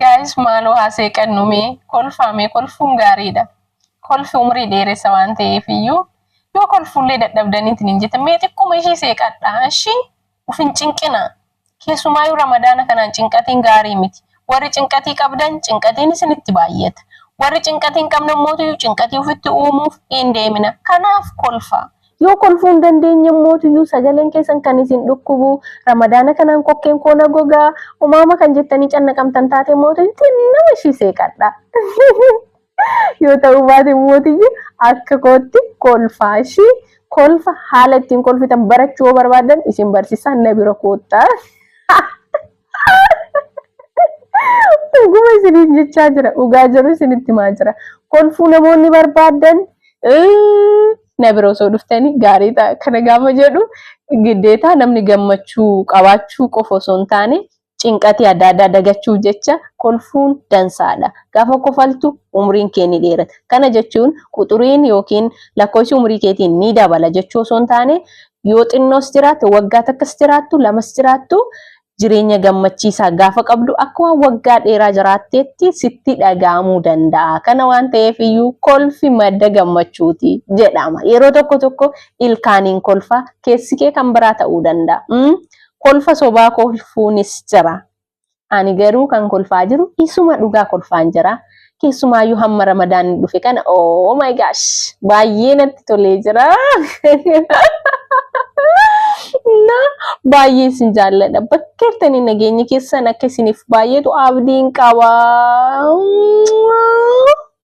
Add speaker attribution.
Speaker 1: Guys, maaloo haasee qannumee kolfamee kolfuun gaariidha. Kolfi umrii dheeressa waan ta'eef iyyuu yoo kolfullee dadhabdaniitiin hin jettan mee xiqquma ishee seeqadhaa ishii ufin cinqina. Keessumaayyuu ramadaana kanaan cinqatiin gaarii miti. Warri cinqatii qabdan cinqatiin isinitti baay'ata. Warri cinqatiin qabdan mootiyyuu cinqatii ofitti uumuuf hin deemina. Kanaaf kolfa. Yoo kolfuun dandeenya mootiyyuu sagaleen keessan kan isin dhukkubu ramadaana kanaan kokkeen koona gogaa uumama kan jettanii cannaqamtan taate mootiyyuu nama ishii seeqadha. Yoo ta'uu baate mootiyyuu akka kootti kolfaa ishii kolfa haala ittiin kolfitan barachuu yoo barbaadan isin barsiisaa na bira koottaa. Dhuguma isiniin jechaa jira. Dhugaa jiru isinitti himaa jira. Kolfuu namoonni barbaadan na bira osoo dhuftanii gaarii ta'a. Kana gaafa jedhu giddeetaa namni gammachuu qabaachuu qofa osoo hin taane cinqatii adda addaa dagachuu jecha kolfuun dansaadha. Gaafa kofaltu umriin kee ni dheerata. Kana jechuun quxuriin yookiin lakkoofsi umrii keetiin ni dabala jechuu osoo hin taane yoo xinnoos jiraattu waggaa takkas jiraattu lamas jiraattu jireenya gammachiisaa gaafa qabdu akka waan waggaa dheeraa jiraatteetti sitti dhaga'amuu danda'a. Kana waan ta'eef iyyuu kolfi madda gammachuuti jedhama. Yeroo tokko tokko ilkaaniin kolfa keessi kee kan biraa ta'uu danda'a. Kolfa sobaa kolfuunis jira. Ani garuu kan kolfaa jiru isuma dhugaa kolfaan jira. Keessumaayyuu hamma ramadaan dhufe kana oh my gosh baay'ee natti tolee jira. Na baay'ee isin jaalladha. Bakka jirtanii nageenya keessan akka isiniif baay'eetu abdiin qaba.